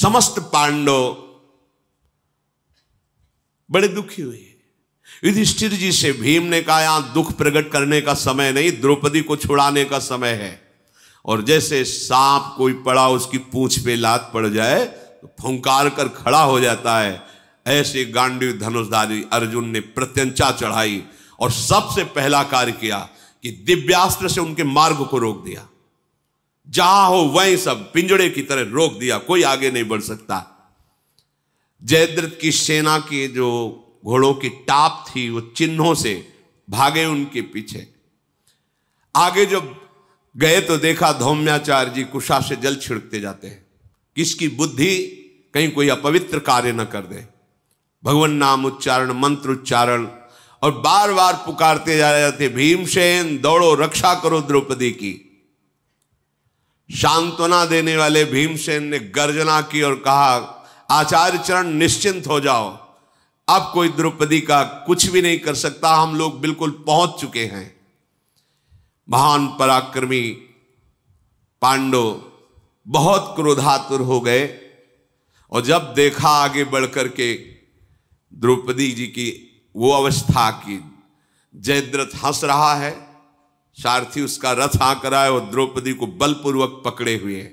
समस्त पांडव बड़े दुखी हुए। युधिष्ठिर जी से भीम ने कहा, यहां दुख प्रकट करने का समय नहीं, द्रौपदी को छुड़ाने का समय है। और जैसे सांप कोई पड़ा उसकी पूंछ पे लात पड़ जाए तो फुंकार कर खड़ा हो जाता है, ऐसे गांडीव धनुषधारी अर्जुन ने प्रत्यंचा चढ़ाई और सबसे पहला कार्य किया कि दिव्यास्त्र से उनके मार्ग को रोक दिया। जहां हो वहीं सब पिंजड़े की तरह रोक दिया, कोई आगे नहीं बढ़ सकता। जयद्रथ की सेना की जो घोड़ों की टाप थी वो चिन्हों से भागे उनके पीछे। आगे जब गए तो देखा धौम्याचार्य जी कुशा से जल छिड़कते जाते हैं। किसकी बुद्धि कहीं कोई अपवित्र कार्य न कर दे। भगवान नाम उच्चारण, मंत्र उच्चारण और बार बार पुकारते जा रहे थे, भीमसेन दौड़ो, रक्षा करो द्रौपदी की। सांत्वना देने वाले भीमसेन ने गर्जना की और कहा, आचार्य चरण निश्चिंत हो जाओ, अब कोई द्रौपदी का कुछ भी नहीं कर सकता, हम लोग बिल्कुल पहुंच चुके हैं। महान पराक्रमी पांडव बहुत क्रोधातुर हो गए और जब देखा आगे बढ़कर के द्रौपदी जी की वो अवस्था की जयद्रथ हंस रहा है, सारथी उसका रथ आकर आए और द्रौपदी को बलपूर्वक पकड़े हुए,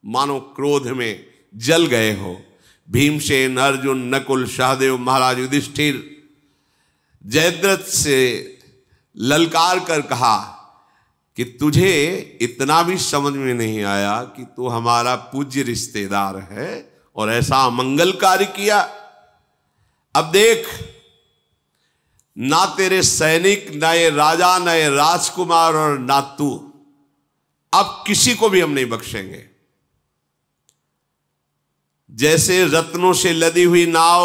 मानो क्रोध में जल गए हो। भीमसेन, अर्जुन, नकुल, सहदेव, महाराज युधिष्ठिर जयद्रथ से ललकार कर कहा कि तुझे इतना भी समझ में नहीं आया कि तू हमारा पूज्य रिश्तेदार है और ऐसा अमंगल कार्य किया। अब देख, ना तेरे सैनिक, ना ये राजा, ना ये राजकुमार और ना तू, अब किसी को भी हम नहीं बख्शेंगे। जैसे रत्नों से लदी हुई नाव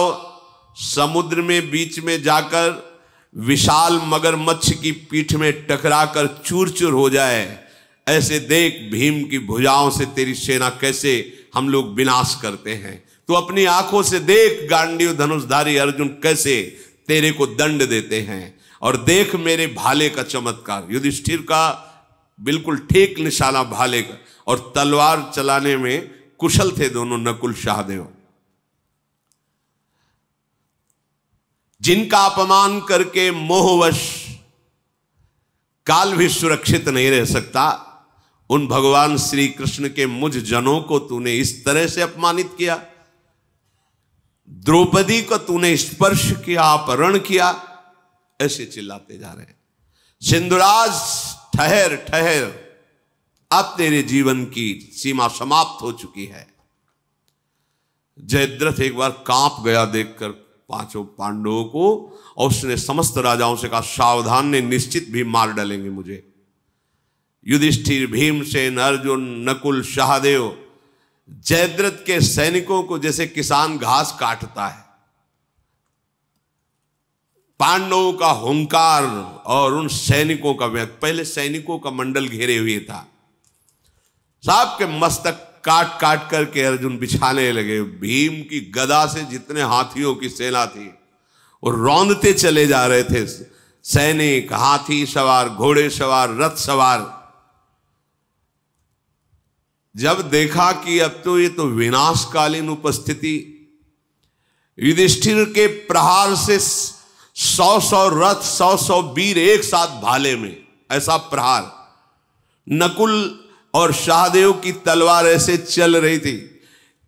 समुद्र में बीच में जाकर विशाल मगरमच्छ की पीठ में टकराकर चूर चूर हो जाए, ऐसे देख भीम की भुजाओं से तेरी सेना कैसे हम लोग विनाश करते हैं। तो अपनी आंखों से देख गांडीव धनुषधारी अर्जुन कैसे तेरे को दंड देते हैं। और देख मेरे भाले का चमत्कार, युधिष्ठिर का बिल्कुल ठीक निशाना भाले का, और तलवार चलाने में कुशल थे दोनों नकुल सहदेव। जिनका अपमान करके मोहवश काल भी सुरक्षित नहीं रह सकता, उन भगवान श्री कृष्ण के मुझ जनों को तूने इस तरह से अपमानित किया। द्रौपदी को तूने स्पर्श किया, अपहरण किया, ऐसे चिल्लाते जा रहे हैं। सिंधुराज ठहर ठहर, अब तेरे जीवन की सीमा समाप्त हो चुकी है। जयद्रथ एक बार कांप गया देखकर पांचों पांडवों को, और उसने समस्त राजाओं से कहा, सावधान, ने निश्चित भी मार डालेंगे मुझे। युधिष्ठिर, भीमसेन, अर्जुन, नकुल, सहदेव जयद्रथ के सैनिकों को जैसे किसान घास काटता है, पांडवों का हुंकार और उन सैनिकों का व्यक्त, पहले सैनिकों का मंडल घेरे हुए था, साहब के मस्तक काट काट करके अर्जुन बिछाने लगे। भीम की गदा से जितने हाथियों की सेना थी वो रौंदते चले जा रहे थे, सैनिक, हाथी सवार, घोड़े सवार, रथ सवार। जब देखा कि अब तो ये तो विनाशकालीन उपस्थिति, युधिष्ठिर के प्रहार से 100 रथ, 100 वीर एक साथ भाले में, ऐसा प्रहार। नकुल और सहदेव की तलवार ऐसे चल रही थी,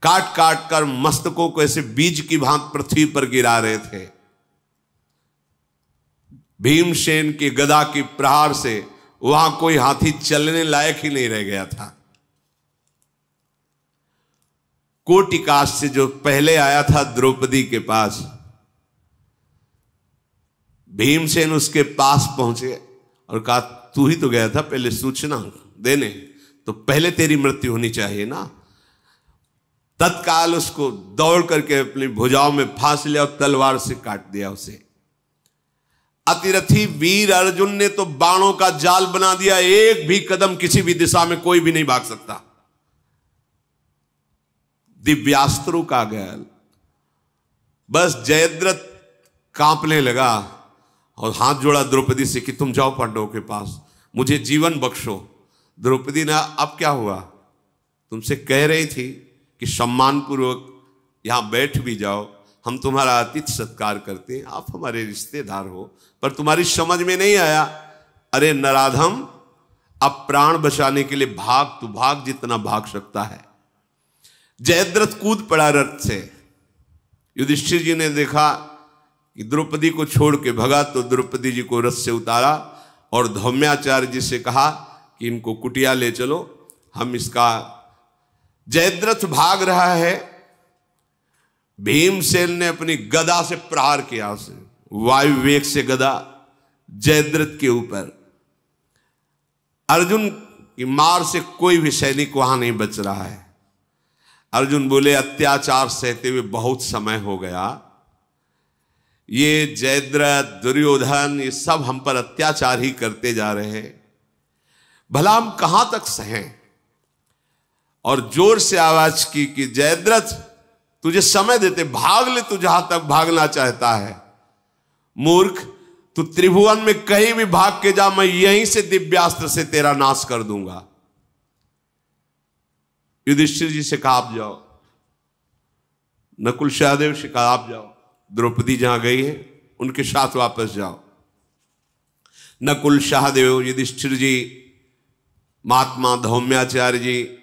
काट काट कर मस्तकों को ऐसे बीज की भांति पृथ्वी पर गिरा रहे थे। भीमसेन की गदा की प्रहार से वहां कोई हाथी चलने लायक ही नहीं रह गया था। कोटिकाश से जो पहले आया था द्रौपदी के पास, भीमसेन उसके पास पहुंचे और कहा, तू ही तो गया था पहले सूचना देने, तो पहले तेरी मृत्यु होनी चाहिए ना। तत्काल उसको दौड़ करके अपनी भुजाओं में फांस लिया और तलवार से काट दिया उसे। अतिरथी वीर अर्जुन ने तो बाणों का जाल बना दिया, एक भी कदम किसी भी दिशा में कोई भी नहीं भाग सकता। दिव्यास्त्रों का गैल, बस जयद्रथ कांपने लगा और हाथ जोड़ा द्रौपदी से कि तुम जाओ पांडवों के पास, मुझे जीवन बख्शो। द्रौपदी ने, अब क्या हुआ, तुमसे कह रही थी कि सम्मानपूर्वक यहाँ बैठ भी जाओ, हम तुम्हारा आतिथ्य सत्कार करते हैं, आप हमारे रिश्तेदार हो, पर तुम्हारी समझ में नहीं आया। अरे नराधम, अब प्राण बचाने के लिए भाग, तू भाग जितना भाग सकता है। जयद्रथ कूद पड़ा रथ से। युधिष्ठिर जी ने देखा कि द्रौपदी को छोड़ के भगा, तो द्रौपदी जी को रथ से उतारा और धौम्याचार्य जी से कहा कि इनको कुटिया ले चलो, हम इसका। जयद्रथ भाग रहा है, भीमसेन ने अपनी गदा से प्रहार किया, उसे वायु वेग से गदा जयद्रथ के ऊपर। अर्जुन की मार से कोई भी सैनिक वहां नहीं बच रहा है। अर्जुन बोले, अत्याचार सहते हुए बहुत समय हो गया, ये जयद्रथ, दुर्योधन, ये सब हम पर अत्याचार ही करते जा रहे हैं, भला हम कहां तक सहें। और जोर से आवाज की कि जयद्रथ, तुझे समय देते, भाग ले तू जहां तक भागना चाहता है। मूर्ख, तू त्रिभुवन में कहीं भी भाग के जा, मैं यहीं से दिव्यास्त्र से तेरा नाश कर दूंगा। युधिष्ठिर जी से कहा आप जाओ, नकुल सहदेव से कहा आप जाओ, द्रौपदी जहां गई है उनके साथ वापस जाओ। नकुल सहदेव, युधिष्ठिर जी, महात्मा धौम्याचार्य जी,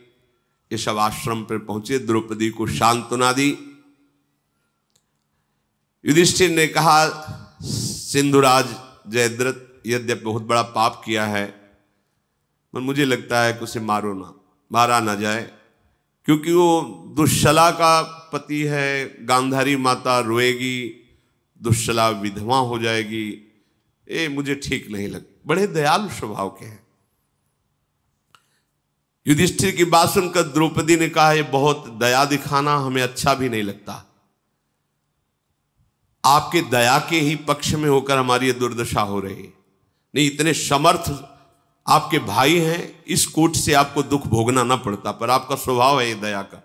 ये सब आश्रम पर पहुंचे, द्रौपदी को सांत्वना दी। युधिष्ठिर ने कहा, सिंधुराज जयद्रथ, यद्यपि बहुत बड़ा पाप किया है, पर मुझे लगता है कि उसे मारा ना जाए, क्योंकि वो दुश्शला का पति है, गांधारी माता रोएगी, दुश्शला विधवा हो जाएगी, ये मुझे ठीक नहीं लग। बड़े दयालु स्वभाव के हैं। युधिष्ठिर की बात सुनकर द्रौपदी ने कहा, ये बहुत दया दिखाना हमें अच्छा भी नहीं लगता, आपके दया के ही पक्ष में होकर हमारी ये दुर्दशा हो रही है। नहीं, इतने समर्थ आपके भाई हैं, इस कोट से आपको दुख भोगना ना पड़ता, पर आपका स्वभाव है ये दया का।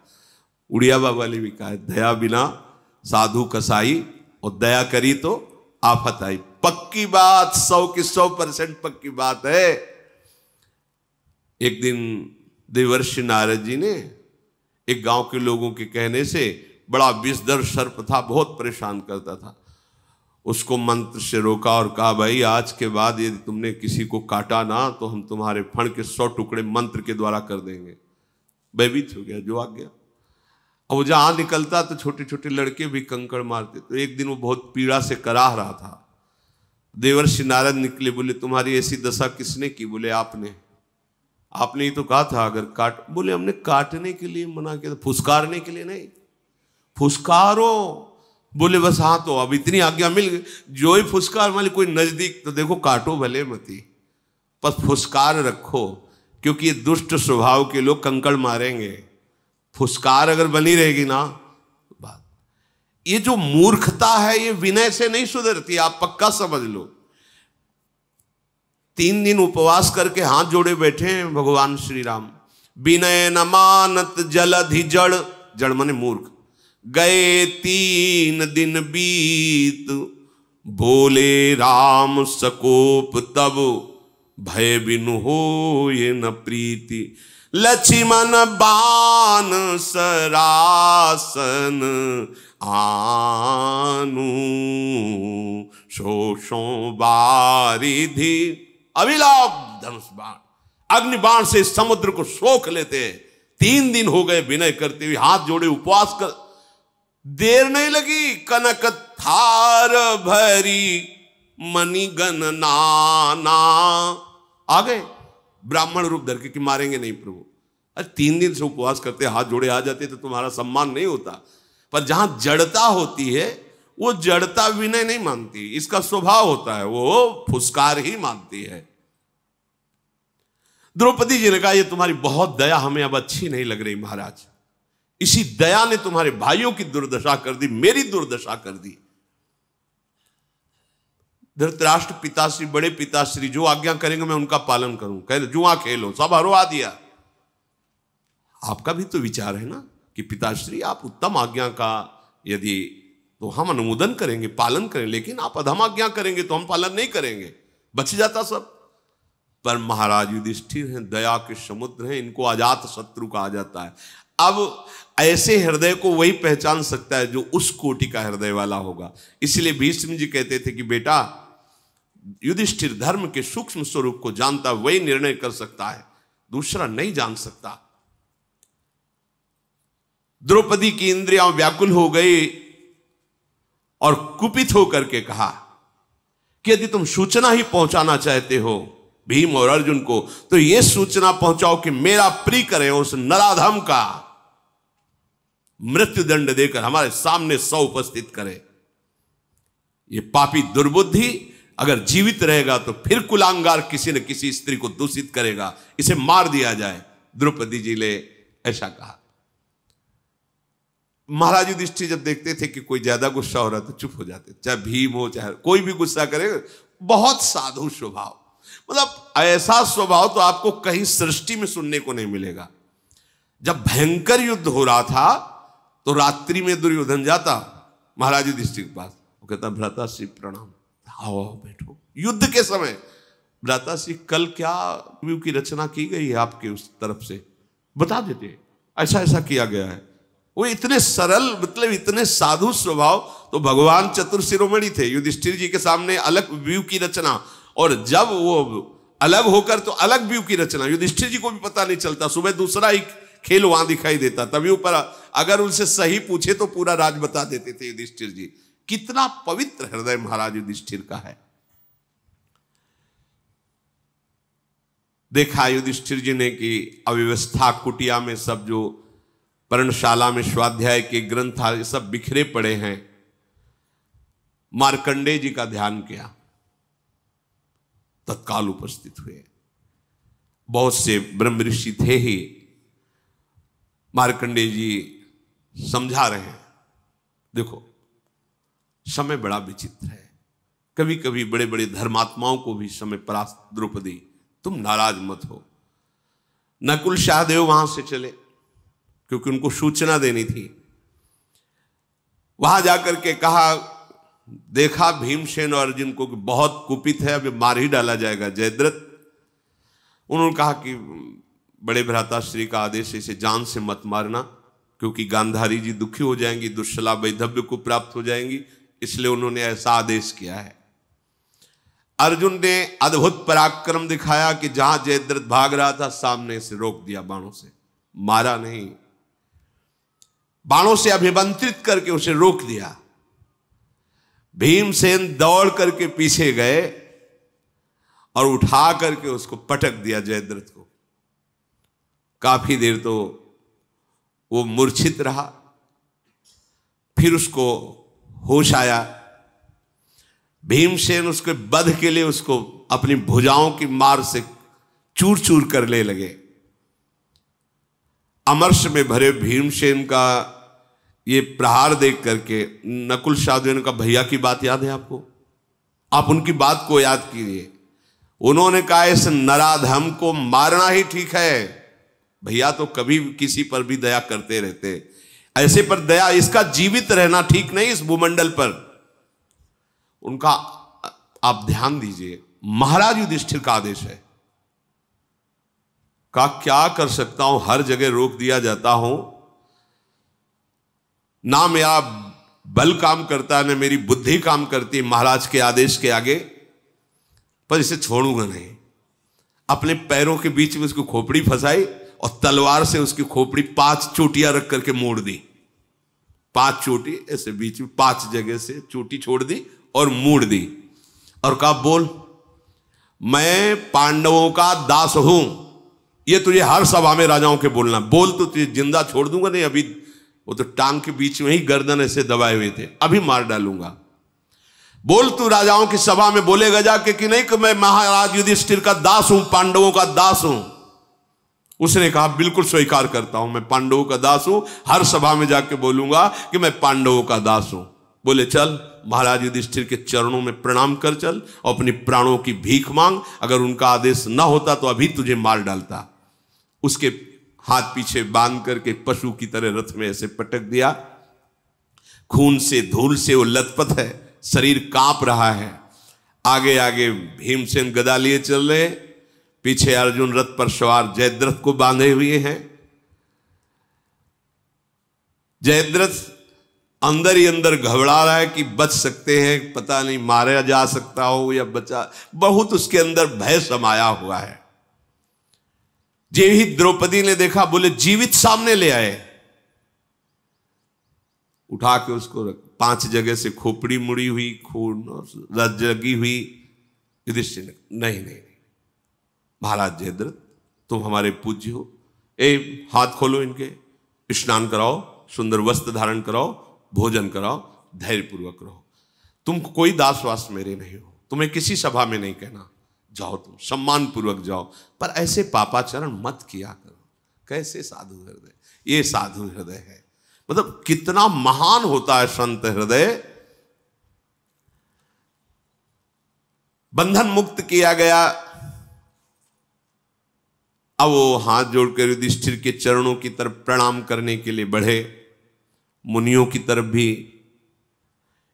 उड़िया बाबा ने भी कहा है, दया बिना साधु कसाई, और दया करी तो आफत आई। पक्की बात, 100 की 100% पक्की बात है। एक दिन देवर्षि नारद जी ने एक गांव के लोगों के कहने से, बड़ा विषधर सर्प था, बहुत परेशान करता था, उसको मंत्र से रोका और कहा, भाई आज के बाद यदि तुमने किसी को काटा ना, तो हम तुम्हारे फण के 100 टुकड़े मंत्र के द्वारा कर देंगे। भयभीत हो गया, जो आ गया। अब वो जहां निकलता तो छोटे छोटे लड़के भी कंकड़ मारते। तो एक दिन वो बहुत पीड़ा से कराह रहा था, देवर्षि नारद निकले, बोले तुम्हारी ऐसी दशा किसने की? बोले आपने ही तो कहा था अगर काट। बोले हमने काटने के लिए मना किया था, फुसकारने के लिए नहीं। फुसकारो। बोले बस हाँ, तो अब इतनी आज्ञा मिल गई, जो ही फुसकार वाले कोई नजदीक तो देखो, काटो भले मती, पर फुसकार रखो, क्योंकि ये दुष्ट स्वभाव के लोग कंकड़ मारेंगे। फुसकार अगर बनी रहेगी ना बात, ये जो मूर्खता है ये विनय से नहीं सुधरती, आप पक्का समझ लो। 3 दिन उपवास करके हाथ जोड़े बैठे हैं भगवान श्री राम। विनय न मानत जलधि जड़, जड़ माने मूर्ख। गए 3 दिन बीत, बोले राम सकोप तब, भय बिनु हो ये न प्रीति। लक्ष्मण बाण सरासन आनु, शोषो बारिधि अभिलाप धनुष बाण। अग्नि बाण से समुद्र को सोख लेते। 3 दिन हो गए विनय करते हुए, हाथ जोड़े उपवास कर। देर नहीं लगी, कनक थार भरी मणिगण नाना आ गए ब्राह्मण रूप धर के कि मारेंगे नहीं प्रभु। अरे 3 दिन से उपवास करते, हाथ जोड़े आ जाते तो तुम्हारा सम्मान नहीं होता। पर जहां जड़ता होती है, वो जड़ता विनय नहीं मानती, इसका स्वभाव होता है, वो फुसकार ही मानती है। द्रौपदी जी ने कहा, ये तुम्हारी बहुत दया हमें अब अच्छी नहीं लग रही महाराज। इसी दया ने तुम्हारे भाइयों की दुर्दशा कर दी, मेरी दुर्दशा कर दी। धृतराष्ट्र पिताश्री, बड़े पिताश्री जो आज्ञा करेंगे मैं उनका पालन करूं। कह जुआ खेलो, सब हरवा दिया। आपका भी तो विचार है ना कि पिताश्री आप उत्तम आज्ञा का यदि तो हम अनुमोदन करेंगे, पालन करें, लेकिन आप अधम आज्ञा करेंगे तो हम पालन नहीं करेंगे, बच जाता सब। पर महाराज युधिष्ठिर हैं, दया के समुद्र हैं, इनको अजात शत्रु कहा जाता है। अब ऐसे हृदय को वही पहचान सकता है जो उस कोटि का हृदय वाला होगा। इसलिए भीष्म जी कहते थे कि बेटा, युधिष्ठिर धर्म के सूक्ष्म स्वरूप को जानता, वही निर्णय कर सकता है, दूसरा नहीं जान सकता। द्रौपदी की इंद्रियां व्याकुल हो गई और कुपित होकर के कहा कि यदि तुम सूचना ही पहुंचाना चाहते हो भीम और अर्जुन को, तो यह सूचना पहुंचाओ कि मेरा प्रिय करे उस नराधम का मृत्युदंड देकर हमारे सामने सौ उपस्थित करे। ये पापी दुर्बुद्धि अगर जीवित रहेगा तो फिर कुलांगार किसी न किसी स्त्री को दूषित करेगा, इसे मार दिया जाए। द्रौपदी जी ने ऐसा कहा। महाराज युधिष्ठिर जब देखते थे कि कोई ज्यादा गुस्सा हो रहा तो चुप हो जाते, चाहे भीम हो चाहे कोई भी गुस्सा करे। बहुत साधु स्वभाव, मतलब ऐसा स्वभाव तो आपको कहीं सृष्टि में सुनने को नहीं मिलेगा। जब भयंकर युद्ध हो रहा था तो रात्रि में दुर्योधन जाता महाराज युधिष्ठिर के पास, वो कहता भ्राताश्री प्रणाम, आओ बैठो। युद्ध के समय भ्राताश्री कल क्या व्यू की रचना की गई है आपके उस तरफ से, बता देते, ऐसा ऐसा किया गया है। वो इतने सरल, मतलब इतने साधु स्वभाव। तो भगवान चतुर शिरोमणि थे, युधिष्ठिर जी के सामने अलग व्यू की रचना, और जब वो अलग होकर तो अलग व्यू की रचना, युधिष्ठिर जी को भी पता नहीं चलता, सुबह दूसरा ही खेल वहां दिखाई देता। तभी ऊपर अगर उनसे सही पूछे तो पूरा राज बता देते थे युधिष्ठिर जी। कितना पवित्र हृदय महाराज युधिष्ठिर का है। देखा युधिष्ठिर जी ने कि अव्यवस्था कुटिया में सब जो पर्णशाला में स्वाध्याय के ग्रंथ ये सब बिखरे पड़े हैं। मार्कंडेय जी का ध्यान किया, तत्काल उपस्थित हुए। बहुत से ब्रह्म ऋषि थे ही। मार्कंडेय जी समझा रहे हैं, देखो समय बड़ा विचित्र है, कभी कभी बड़े बड़े धर्मात्माओं को भी समय परास्त। द्रौपदी तुम नाराज मत हो। नकुल सहदेव वहां से चले क्योंकि उनको सूचना देनी थी। वहां जाकर के कहा, देखा भीमसेन और अर्जुन को कि बहुत कुपित है, अभी मार ही डाला जाएगा जयद्रथ। उन्होंने कहा कि बड़े भ्राताश्री का आदेश, इसे जान से मत मारना क्योंकि गांधारी जी दुखी हो जाएंगी, दुश्शला वैधव्य को प्राप्त हो जाएंगी, इसलिए उन्होंने ऐसा आदेश किया है। अर्जुन ने अद्भुत पराक्रम दिखाया कि जहां जयद्रथ भाग रहा था सामने से रोक दिया बाणों से, मारा नहीं, बाणों से अभिमंत्रित करके उसे रोक दिया। भीमसेन दौड़ करके पीछे गए और उठा करके उसको पटक दिया जयद्रथ को। काफी देर तो वो मूर्छित रहा, फिर उसको होश आया। भीमसेन उसके वध के लिए उसको अपनी भुजाओं की मार से चूर चूर करने लगे। अमर्ष में भरे भीमसेन का ये प्रहार देख करके नकुल सहदेव का भैया की बात याद है आपको? आप उनकी बात को याद कीजिए। उन्होंने कहा इस नराधम को मारना ही ठीक है। भैया तो कभी किसी पर भी दया करते रहते, ऐसे पर दया, इसका जीवित रहना ठीक नहीं इस भूमंडल पर। उनका आप ध्यान दीजिए, महाराज युधिष्ठिर का आदेश है। का क्या कर सकता हूं, हर जगह रोक दिया जाता हूं, ना मेरा बल काम करता है ना मेरी बुद्धि काम करती है महाराज के आदेश के आगे, पर इसे छोड़ूंगा नहीं। अपने पैरों के बीच में उसकी खोपड़ी फंसाई और तलवार से उसकी खोपड़ी 5 चोटियां रख करके मोड़ दी। 5 चोटी ऐसे बीच में 5 जगह से चोटी छोड़ दी और मोड़ दी, और कहा बोल मैं पांडवों का दास हूं। ये तुझे हर सभा में राजाओं के बोलना, बोल तो तुझे जिंदा छोड़ दूंगा नहीं, अभी वो तो टांग के बीच में ही गर्दन ऐसे दबाए हुए थे, अभी मार डालूंगा। बोल तू राजाओं की सभा में बोलेगा जाके कि नहीं कि मैं महाराज युधिष्ठिर का दास हूं, पांडवों का दास हूं। उसने कहा बिल्कुल स्वीकार करता हूं, मैं पांडवों का दास हूं, हर सभा में जाके बोलूंगा कि मैं पांडवों का दास हूं। बोले चल महाराज युधिष्ठिर के चरणों में प्रणाम कर चल और अपनी प्राणों की भीख मांग, अगर उनका आदेश ना होता तो अभी तुझे मार डालता। उसके हाथ पीछे बांध करके पशु की तरह रथ में ऐसे पटक दिया। खून से धूल से वो लथपथ है, शरीर कांप रहा है। आगे आगे भीमसेन गदा लिए चल रहे, पीछे अर्जुन रथ पर सवार जयद्रथ को बांधे हुए हैं। जयद्रथ अंदर ही अंदर घबरा रहा है कि बच सकते हैं, पता नहीं मारा जा सकता हो या बचा, बहुत उसके अंदर भय समाया हुआ है। जे ही द्रौपदी ने देखा, बोले जीवित सामने ले आए, उठा के उसको 5 जगह से खोपड़ी मुड़ी हुई, खून रस जगी हुई। युधिष्ठिर ने नहीं नहीं, महाराज जयद्रथ तुम हमारे पूज्य हो, हाथ खोलो, इनके स्नान कराओ, सुंदर वस्त्र धारण कराओ, भोजन कराओ, धैर्यपूर्वक रहो, तुम कोई दासवास मेरे नहीं हो, तुम्हें किसी सभा में नहीं कहना, जाओ तुम सम्मान पूर्वक जाओ, पर ऐसे पापाचरण मत किया करो। कैसे साधु हृदय, ये साधु हृदय है, मतलब कितना महान होता है संत हृदय। बंधन मुक्त किया गया। अब वो हाथ जोड़कर युधिष्ठिर के चरणों की तरफ प्रणाम करने के लिए बढ़े, मुनियों की तरफ भी।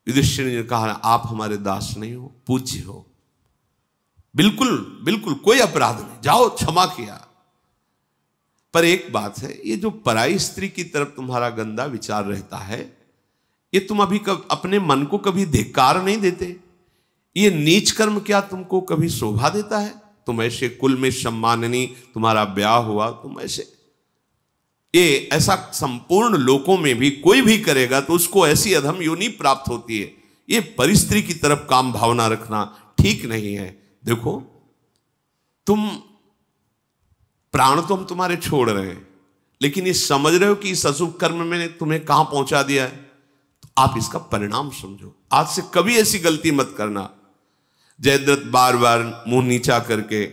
युधिष्ठिर ने कहा आप हमारे दास नहीं हो, पूज्य हो, बिल्कुल बिल्कुल कोई अपराध नहीं, जाओ, क्षमा किया। पर एक बात है, ये जो पराई स्त्री की तरफ तुम्हारा गंदा विचार रहता है, ये तुम अभी अपने मन को कभी धिक्कार नहीं देते? ये नीच कर्म क्या तुमको कभी शोभा देता है? तुम ऐसे कुल में सम्माननी, तुम्हारा ब्याह हुआ, तुम ऐसे, ये ऐसा संपूर्ण लोकों में भी कोई भी करेगा तो उसको ऐसी अधम योनि प्राप्त होती है। ये परिस्त्री की तरफ काम भावना रखना ठीक नहीं है। देखो, तुम प्राण तो हम तुम्हारे छोड़ रहे हैं, लेकिन ये समझ रहे हो कि इस अशुभ कर्म में तुम्हें कहां पहुंचा दिया है, तो आप इसका परिणाम समझो। आज से कभी ऐसी गलती मत करना। जयद्रथ बार बार मुंह नीचा करके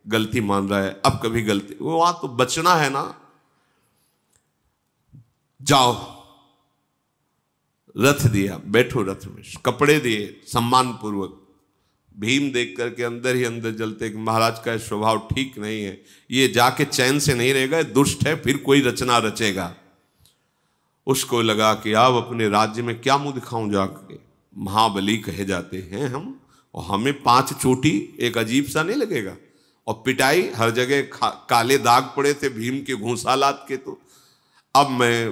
गलती मान रहा है, अब कभी गलती, वो वहां तो बचना है ना। जाओ, रथ दिया, बैठो रथ में, कपड़े दिए सम्मान पूर्वक। भीम देख करके अंदर ही अंदर जलते कि महाराज का स्वभाव ठीक नहीं है, ये जाके चैन से नहीं रहेगा, दुष्ट है, फिर कोई रचना रचेगा। उसको लगा कि अब अपने राज्य में क्या मुंह दिखाऊं जाके, महाबली कहे जाते हैं हम, और हमें 5 चोटी एक अजीब सा नहीं लगेगा? और पिटाई हर जगह, काले दाग पड़े थे भीम के घूंसालात के। तो अब मैं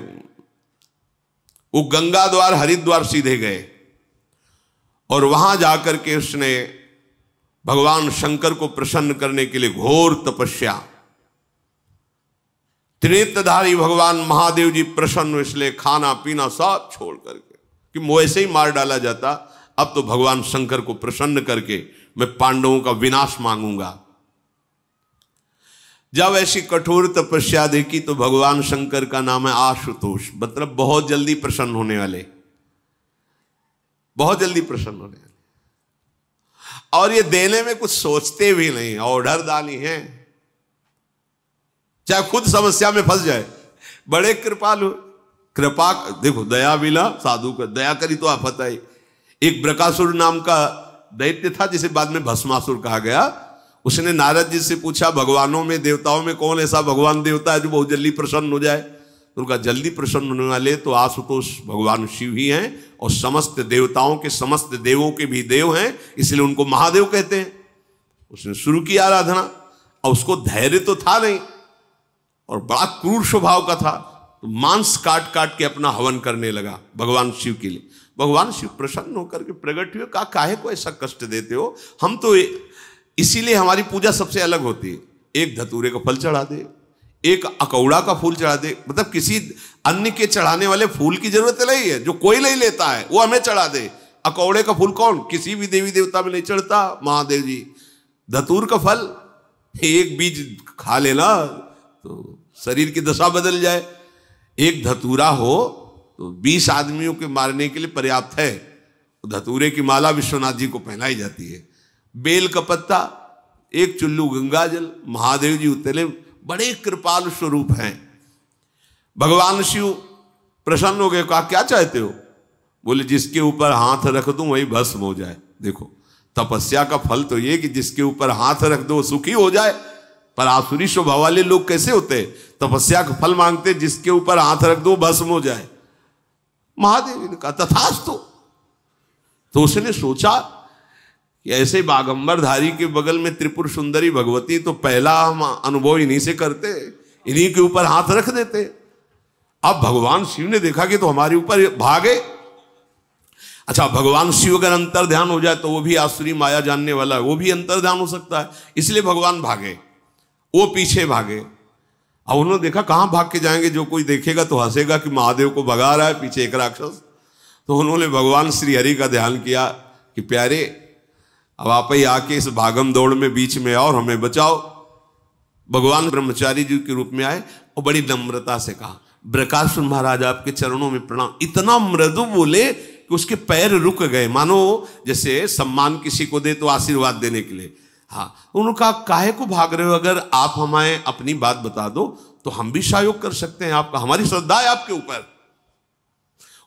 वो गंगा द्वार हरिद्वार सीधे गए, और वहां जाकर के उसने भगवान शंकर को प्रसन्न करने के लिए घोर तपस्या। त्रिनेत्रधारी भगवान महादेव जी प्रसन्न, इसलिए खाना पीना सब छोड़ करके, कि मुझे ऐसे ही मार डाला जाता, अब तो भगवान शंकर को प्रसन्न करके मैं पांडवों का विनाश मांगूंगा। जब ऐसी कठोर तपस्या देखी तो भगवान शंकर का नाम है आशुतोष, मतलब बहुत जल्दी प्रसन्न होने वाले, बहुत जल्दी प्रसन्न होने वाले। और ये देने में कुछ सोचते भी नहीं, ऑर्डर दानी है, चाहे खुद समस्या में फंस जाए, बड़े कृपालु। कृपा देखो, दया बिना साधु का, दया करी तो आफत आई। एक ब्रकासुर नाम का दैत्य था जिसे बाद में भस्मासुर कहा गया। उसने नारद जी से पूछा, भगवानों में देवताओं में कौन ऐसा भगवान देवता है जो बहुत जल्दी प्रसन्न हो जाए? तो उनका जल्दी प्रसन्न होने वाले तो आशुतोष भगवान शिव ही हैं, और समस्त देवताओं के, समस्त देवों के भी देव हैं, इसलिए उनको महादेव कहते हैं। उसने शुरू की आराधना, और उसको धैर्य तो था नहीं, और बड़ा क्रूर स्वभाव का था, तो मांस काट काट के अपना हवन करने लगा भगवान शिव के लिए। भगवान शिव प्रसन्न होकर के प्रकट हुए, कहा काहे को ऐसा कष्ट देते हो? हम तो इसीलिए हमारी पूजा सबसे अलग होती है, एक धतूरे का फल चढ़ा दे, एक अकौड़ा का फूल चढ़ा दे, मतलब किसी अन्य के चढ़ाने वाले फूल की जरूरत नहीं है, जो कोई नहीं लेता है वो हमें चढ़ा दे। अकौड़े का फूल कौन, किसी भी देवी देवता में नहीं चढ़ता, महादेव जी। धतूर का फल, एक बीज खा लेना तो शरीर की दशा बदल जाए। एक धतूरा हो तो 20 आदमियों के मारने के लिए पर्याप्त है। धतूरे की माला विश्वनाथ जी को पहनाई जाती है। बेल का पत्ता, एक चुल्लू गंगा जल, महादेव जी उतरे, बड़े कृपालु स्वरूप हैं। भगवान शिव प्रसन्न हो गए, कहा क्या चाहते हो? बोले जिसके ऊपर हाथ रख दूं वही भस्म हो जाए। देखो, तपस्या का फल तो ये कि जिसके ऊपर हाथ रख दो सुखी हो जाए। पर आसुरी स्वभाव वाले लोग कैसे होते हैं? तपस्या का फल मांगते, जिसके ऊपर हाथ रख दो भस्म हो जाए। महादेव ने कहा तथास्तु। तो उसने सोचा कि ऐसे बागंबरधारी के बगल में त्रिपुर सुंदरी भगवती, तो पहला हम अनुभव इन्हीं से करते, इन्हीं के ऊपर हाथ रख देते। अब भगवान शिव ने देखा कि तो हमारे ऊपर भागे। अच्छा, भगवान शिव अगर अंतर ध्यान हो जाए तो वो भी आसुरी माया जानने वाला है, वो भी अंतर ध्यान हो सकता है, इसलिए भगवान भागे, वो पीछे भागे। अब उन्होंने देखा कहां भाग के जाएंगे, जो कोई देखेगा तो हंसेगा कि महादेव को भगा रहा है पीछे एक राक्षस। तो उन्होंने भगवान श्री हरि का ध्यान किया कि प्यारे अब आप ही आके इस भागम दौड़ में बीच में आओ और हमें बचाओ। भगवान ब्रह्मचारी जी के रूप में आए और बड़ी नम्रता से कहा, ब्रकासुर महाराज आपके चरणों में प्रणाम। इतना मृदु बोले कि उसके पैर रुक गए, मानो जैसे सम्मान किसी को दे तो आशीर्वाद देने के लिए। हाँ, उन्होंने कहा काहे को भाग रहे हो, अगर आप हमें अपनी बात बता दो तो हम भी सहयोग कर सकते हैं आपका, हमारी श्रद्धा है आपके ऊपर।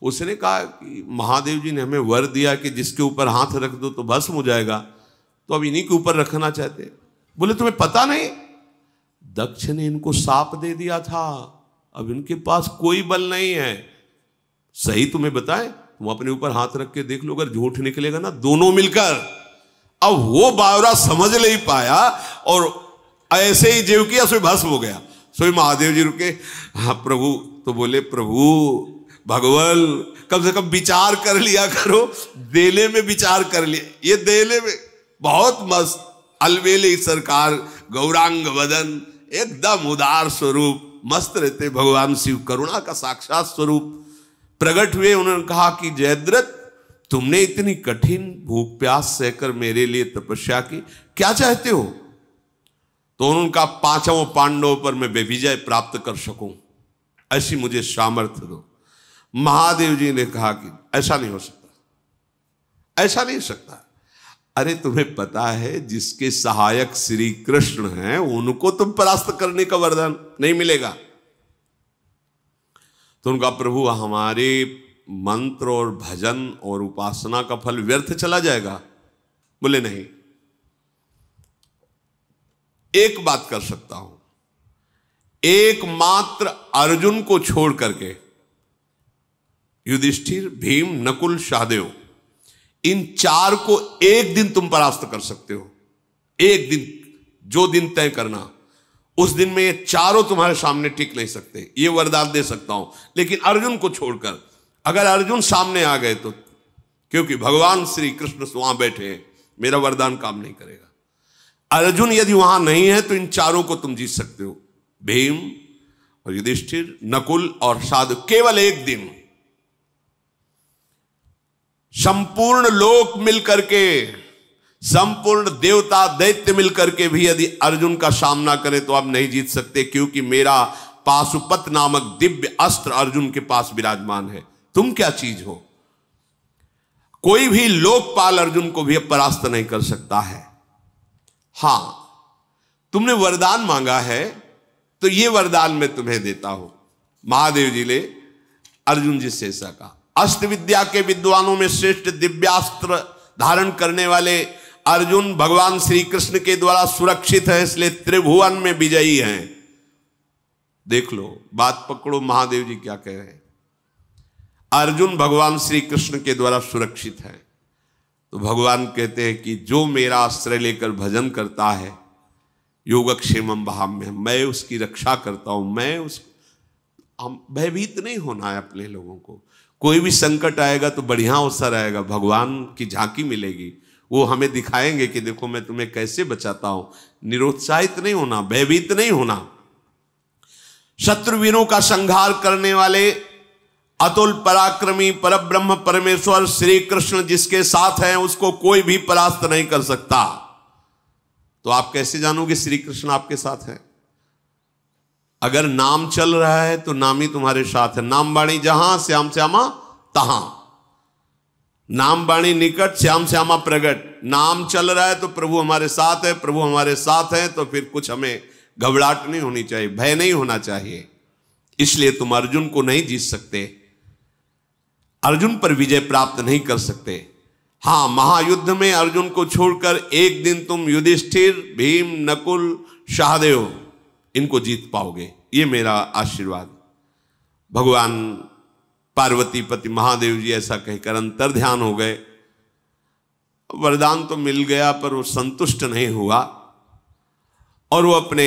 उसने कहा कि महादेव जी ने हमें वर दिया कि जिसके ऊपर हाथ रख दो तो भस्म हो जाएगा, तो अब इन्हीं के ऊपर रखना चाहते। बोले तुम्हें पता नहीं, दक्ष ने इनको साप दे दिया था, अब इनके पास कोई बल नहीं है। सही तुम्हें बताएं, तुम अपने ऊपर हाथ रख के देख लो, अगर झूठ निकलेगा ना दोनों मिलकर। अब वो बावरा समझ नहीं पाया और ऐसे ही जीव किया, सो भस्म हो गया। सो महादेव जी रुके, हाँ प्रभु। तो बोले प्रभु भगवान कम से कम विचार कर लिया करो, देले में विचार कर लिया, ये देले में बहुत मस्त अलवेले सरकार, गौरांग वदन, एकदम उदार स्वरूप, मस्त रहते भगवान शिव, करुणा का साक्षात स्वरूप प्रकट हुए। उन्होंने कहा कि जयद्रथ तुमने इतनी कठिन भूख प्यास सहकर मेरे लिए तपस्या की, क्या चाहते हो? तो उन्होंने कहा पांचों पांडवों पर मैं विजय प्राप्त कर सकूं, ऐसी मुझे सामर्थ्य दो। महादेव जी ने कहा कि ऐसा नहीं हो सकता, ऐसा नहीं हो सकता। अरे तुम्हें पता है जिसके सहायक श्री कृष्ण हैं उनको तुम परास्त करने का वरदान नहीं मिलेगा। तो उनका प्रभु हमारे मंत्र और भजन और उपासना का फल व्यर्थ चला जाएगा? बोले नहीं, एक बात कर सकता हूं, एकमात्र अर्जुन को छोड़ करके युधिष्ठिर, भीम, नकुल, सहदेव, इन चार को एक दिन तुम परास्त कर सकते हो। एक दिन, जो दिन तय करना, उस दिन में ये चारों तुम्हारे सामने टिक नहीं सकते, ये वरदान दे सकता हूं। लेकिन अर्जुन को छोड़कर, अगर अर्जुन सामने आ गए तो, क्योंकि भगवान श्री कृष्ण वहां बैठे हैं, मेरा वरदान काम नहीं करेगा। अर्जुन यदि वहां नहीं है तो इन चारों को तुम जीत सकते हो, भीम और युधिष्ठिर, नकुल और सहदेव। केवल एक दिन संपूर्ण लोक मिलकर के, संपूर्ण देवता दैत्य मिलकर के भी यदि अर्जुन का सामना करें तो आप नहीं जीत सकते, क्योंकि मेरा पाशुपत नामक दिव्य अस्त्र अर्जुन के पास विराजमान है। तुम क्या चीज हो? कोई भी लोकपाल अर्जुन को भी परास्त नहीं कर सकता है। हां, तुमने वरदान मांगा है तो ये वरदान मैं तुम्हें देता हूं। महादेव जी ने अर्जुन जी से ऐसा कहा, अस्त्र विद्या के विद्वानों में श्रेष्ठ दिव्यास्त्र धारण करने वाले अर्जुन भगवान श्री कृष्ण के द्वारा सुरक्षित है, इसलिए त्रिभुवन में विजयी हैं। देख लो, बात पकड़ो, महादेव जी क्या कह रहे हैं। अर्जुन भगवान श्री कृष्ण के द्वारा सुरक्षित है, तो भगवान कहते हैं कि जो मेरा आश्रय लेकर भजन करता है, योगक्षेमम वहाम्य, मैं उसकी रक्षा करता हूं। मैं उस भयभीत नहीं होना है अपने लोगों को। कोई भी संकट आएगा तो बढ़िया अवसर आएगा, भगवान की झांकी मिलेगी, वो हमें दिखाएंगे कि देखो मैं तुम्हें कैसे बचाता हूं। निरुत्साहित नहीं होना, भयभीत नहीं होना। शत्रुवीरों का संहार करने वाले अतुल पराक्रमी परब्रह्म परमेश्वर श्री कृष्ण जिसके साथ हैं, उसको कोई भी परास्त नहीं कर सकता। तो आप कैसे जानोगे श्री कृष्ण आपके साथ है? अगर नाम चल रहा है तो नाम ही तुम्हारे साथ है। नाम बाणी जहां, श्याम श्यामा तहां। नाम बाणी निकट, श्याम श्यामा प्रगट। नाम चल रहा है तो प्रभु हमारे साथ है, प्रभु हमारे साथ है, तो फिर कुछ हमें घबराहट नहीं होनी चाहिए, भय नहीं होना चाहिए। इसलिए तुम अर्जुन को नहीं जीत सकते, अर्जुन पर विजय प्राप्त नहीं कर सकते। हां, महायुद्ध में अर्जुन को छोड़कर एक दिन तुम युधिष्ठिर, भीम, नकुल, सहदेव इनको जीत पाओगे, ये मेरा आशीर्वाद। भगवान पार्वतीपति महादेव जी ऐसा कहकर अंतर ध्यान हो गए। वरदान तो मिल गया पर वो संतुष्ट नहीं हुआ और वो अपने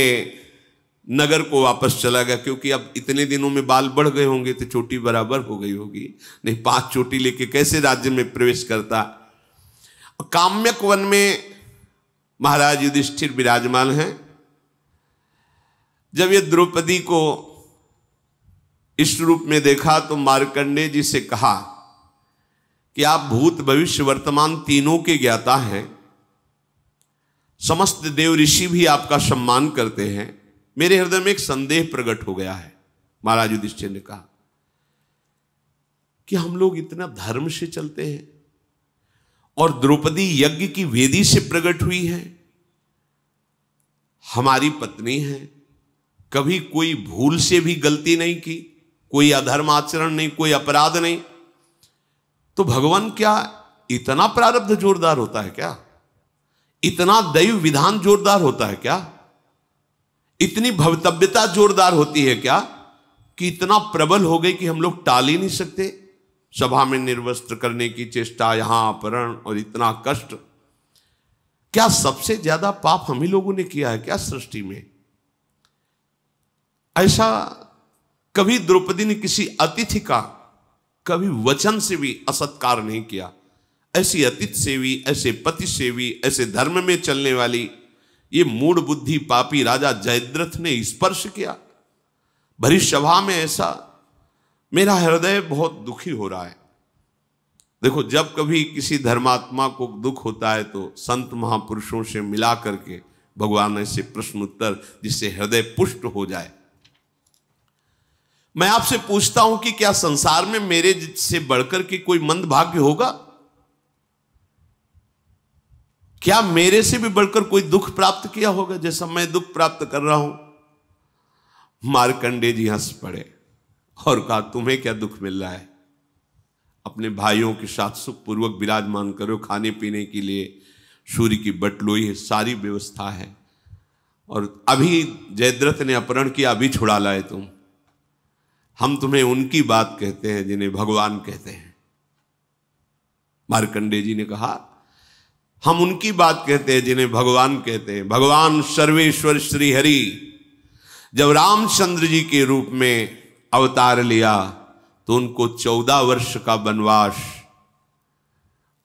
नगर को वापस चला गया, क्योंकि अब इतने दिनों में बाल बढ़ गए होंगे तो चोटी बराबर हो गई होगी, नहीं 5 चोटी लेके कैसे राज्य में प्रवेश करता। काम्यक वन में महाराज युधिष्ठिर विराजमान हैं। जब ये द्रौपदी को इस रूप में देखा तो मार्कंडेय जी से कहा कि आप भूत भविष्य वर्तमान तीनों के ज्ञाता हैं, समस्त देव ऋषि भी आपका सम्मान करते हैं, मेरे हृदय में एक संदेह प्रकट हो गया है। महाराज युधिष्ठिर ने कहा कि हम लोग इतना धर्म से चलते हैं और द्रौपदी यज्ञ की वेदी से प्रकट हुई है, हमारी पत्नी है, कभी कोई भूल से भी गलती नहीं की, कोई अधर्म आचरण नहीं, कोई अपराध नहीं, तो भगवान क्या इतना प्रारब्ध जोरदार होता है क्या? इतना दैव विधान जोरदार होता है क्या? इतनी भवतव्यता जोरदार होती है क्या कि इतना प्रबल हो गई कि हम लोग टाल ही नहीं सकते? सभा में निर्वस्त्र करने की चेष्टा, यहां अपहरण और इतना कष्ट, क्या सबसे ज्यादा पाप हम ही लोगों ने किया है क्या सृष्टि में? ऐसा कभी द्रौपदी ने किसी अतिथि का कभी वचन से भी असत्कार नहीं किया। ऐसी अतिथि सेवी, ऐसे पति सेवी, ऐसे धर्म में चलने वाली ये मूढ़ बुद्धि पापी राजा जयद्रथ ने स्पर्श किया भरी सभा में। ऐसा मेरा हृदय बहुत दुखी हो रहा है। देखो, जब कभी किसी धर्मात्मा को दुख होता है तो संत महापुरुषों से मिला करके भगवान ऐसे प्रश्न उत्तर जिससे हृदय पुष्ट हो जाए। मैं आपसे पूछता हूं कि क्या संसार में मेरे से बढ़कर के कोई मंदभाग्य होगा? क्या मेरे से भी बढ़कर कोई दुख प्राप्त किया होगा जैसा मैं दुख प्राप्त कर रहा हूं? मार्कंडेय जी हंस पड़े और कहा, तुम्हें क्या दुख मिल रहा है? अपने भाइयों के साथ सुखपूर्वक विराजमान करो, खाने पीने के लिए सूर्य की बटलोई है, सारी व्यवस्था है, और अभी जयद्रथ ने अपहरण किया, अभी छुड़ा लाए तुम। हम तुम्हें उनकी बात कहते हैं जिन्हें भगवान कहते हैं। मार्कंडेय जी ने कहा, हम उनकी बात कहते हैं जिन्हें भगवान कहते हैं। भगवान सर्वेश्वर श्री हरि जब रामचंद्र जी के रूप में अवतार लिया तो उनको 14 वर्ष का वनवास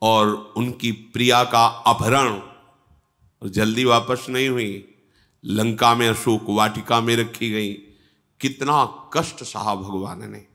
और उनकी प्रिया का अपहरण, और जल्दी वापस नहीं हुई, लंका में अशोक वाटिका में रखी गई। कितना कष्ट सहा भगवान ने।